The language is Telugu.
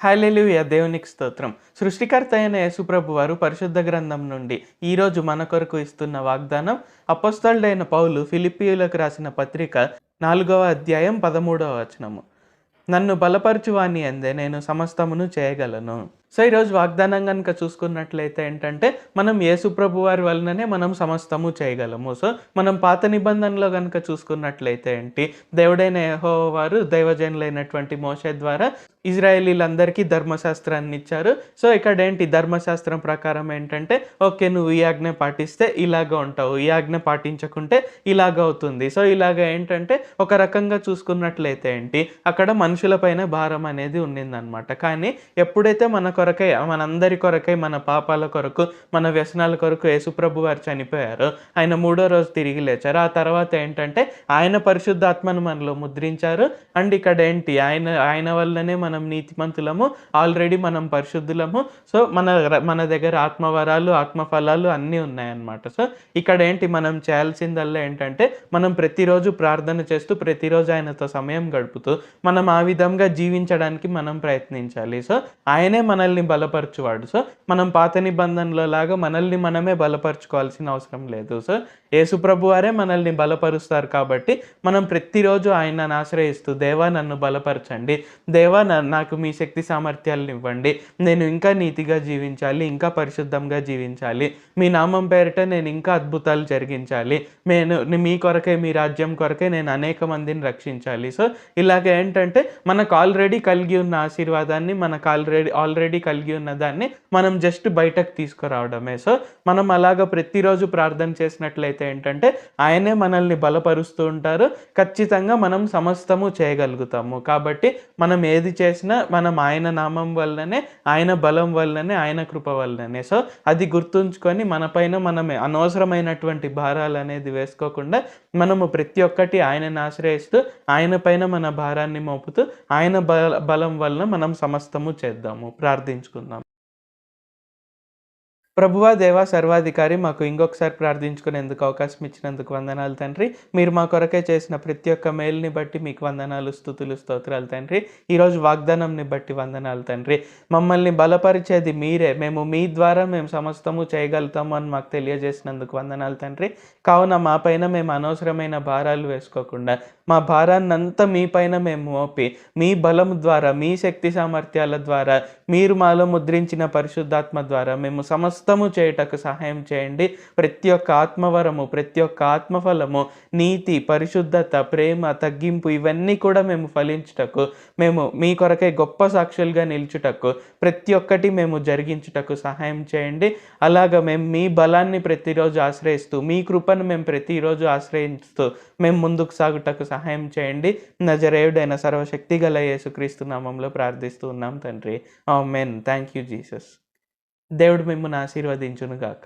హల్లెలూయా! దేవునికి స్తోత్రం. సృష్టికర్త అయిన యేసుప్రభు వారు పరిశుద్ధ గ్రంథం నుండి ఈరోజు మన కొరకు ఇస్తున్న వాగ్దానం అపొస్తలుడైన పౌలు ఫిలిప్పీయులకు రాసిన పత్రిక 4వ అధ్యాయం 13వ వచనము. నన్ను బలపరచువాని యందే నేను సమస్తమును చేయగలను. సో ఈరోజు వాగ్దానం గనుక చూసుకున్నట్లయితే ఏంటంటే మనం యేసుప్రభు వారి వలననే మనం సమస్తము చేయగలము. సో మనం పాత నిబంధనలో గనుక చూసుకున్నట్లయితే ఏంటి, దేవుడైన యెహోవా వారు దైవజనులైనటువంటి మోషే ద్వారా ఇజ్రాయేలీలందరికీ ధర్మశాస్త్రాన్ని ఇచ్చారు. సో ఇక్కడ ఏంటి ధర్మశాస్త్రం ప్రకారం ఏంటంటే, ఓకే నువ్వు ఈ ఆజ్ఞ పాటిస్తే ఇలాగ ఉంటావు, ఈ ఆజ్ఞ పాటించకుంటే ఇలాగ అవుతుంది. సో ఇలాగ ఏంటంటే ఒక రకంగా చూసుకున్నట్లయితే ఏంటి, అక్కడ మనుషుల పైన భారం అనేది ఉండిందనమాట. కానీ ఎప్పుడైతే మనందరి కొరకై, మన పాపాల కొరకు, మన వ్యసనాల కొరకు యేసుప్రభు వారు చనిపోయారో, ఆయన మూడో రోజు తిరిగి లేచారు. ఆ తర్వాత ఏంటంటే ఆయన పరిశుద్ధాత్మను మనలో ముద్రించారు. అండ్ ఇక్కడ ఏంటి ఆయన వల్లనే మనం నీతిమంతులము, ఆల్రెడీ మనం పరిశుద్ధులము. సో మన దగ్గర ఆత్మవరాలు, ఆత్మఫలాలు అన్నీ ఉన్నాయన్నమాట. సో ఇక్కడ ఏంటి మనం చేయాల్సిందల్లా ఏంటంటే, మనం ప్రతిరోజు ప్రార్థన చేస్తూ, ప్రతిరోజు ఆయనతో సమయం గడుపుతూ, మనం ఆ విధంగా జీవించడానికి మనం ప్రయత్నించాలి. సో ఆయనే మనల్ని బలపరచువాడు. సో మనం పాత నిబంధనలో లాగా మనల్ని మనమే బలపరుచుకోవాల్సిన అవసరం లేదు. సో యేసుప్రభు వారే మనల్ని బలపరుస్తారు కాబట్టి మనం ప్రతిరోజు ఆయనను ఆశ్రయిస్తూ, దేవా నన్ను బలపరచండి, దేవా నాకు మీ శక్తి సామర్థ్యాలను ఇవ్వండి, నేను ఇంకా నీతిగా జీవించాలి, ఇంకా పరిశుద్ధంగా జీవించాలి, మీ నామం పేరిట నేను ఇంకా అద్భుతాలు జరిగించాలి, మీ కొరకే, మీ రాజ్యం కొరకే నేను అనేక మందిని రక్షించాలి. సో ఇలాగ ఏంటంటే మనకు ఆల్రెడీ కలిగి ఉన్న ఆశీర్వాదాన్ని, మనకు ఆల్రెడీ కలిగి ఉన్న దాన్ని మనం జస్ట్ బయటకు తీసుకురావడమే. సో మనం అలాగ ప్రతిరోజు ప్రార్థన చేసినట్లయితే ఏంటంటే ఆయనే మనల్ని బలపరుస్తూ ఉంటారు. ఖచ్చితంగా మనం సమస్తము చేయగలుగుతాము. కాబట్టి మనం ఏది చేసినా మనం ఆయన నామం వల్లనే, ఆయన బలం వల్లనే, ఆయన కృప వల్లనే. సో అది గుర్తుంచుకొని మన పైన మనమే అనవసరమైనటువంటి భారాలు అనేది వేసుకోకుండా మనము ప్రతి ఒక్కటి ఆయనను ఆశ్రయిస్తూ, ఆయన పైన మన భారాన్ని మోపుతూ, ఆయన బలం వలన మనం సమస్తము చేద్దాము. ప్రార్థించుకుందాం. ప్రభువా, దేవా, సర్వాధికారి, మాకు ఇంకొకసారి ప్రార్థించుకునేందుకు అవకాశం ఇచ్చినందుకు వందనాలు తండ్రి. మీరు మా కొరకే చేసిన ప్రతి ఒక్క మేలుని బట్టి మీకు వందనాలు, స్తుతులు, స్తోత్రాలు తండ్రి. ఈరోజు వాగ్దానంని బట్టి వందనాలు తండ్రి. మమ్మల్ని బలపరిచేది మీరే, మీ ద్వారా మేము సమస్తము చేయగలుగుతాము అని మాకు తెలియజేసినందుకు వందనాలు తండ్రి. కావున మా పైన మేము అనవసరమైన భారాలు వేసుకోకుండా, మా భారాన్నంతా మీ పైన మేము మోపి, మీ బలం ద్వారా, మీ శక్తి సామర్థ్యాల ద్వారా, మీరు మాలో ముద్రించిన పరిశుద్ధాత్మ ద్వారా మేము సమస్తము చేయుటకు సహాయం చేయండి. ప్రతి ఒక్క ఆత్మవరము, ప్రతి ఒక్క ఆత్మఫలము, నీతి, పరిశుద్ధత, ప్రేమ, తగ్గింపు ఇవన్నీ కూడా మేము ఫలించుటకు, మేము మీ కొరకై గొప్ప సాక్షులుగా నిలుచుటకు, ప్రతి ఒక్కటి మేము జరిగించుటకు సహాయం చేయండి. అలాగా మేము మీ బలాన్ని ప్రతిరోజు ఆశ్రయిస్తూ, మీ కృపను మేము ప్రతిరోజు ఆశ్రయిస్తూ మేము ముందుకు సాగుటకు సహాయం చేయండి. నజరేయుడైన సర్వశక్తి గల యేసుక్రీస్తు నామంలో ప్రార్థిస్తూ ఉన్నాం తండ్రి. ఆమేన్. Thank you Jesus. దేవుడు మిమ్మల్ని ఆశీర్వదించును గాక.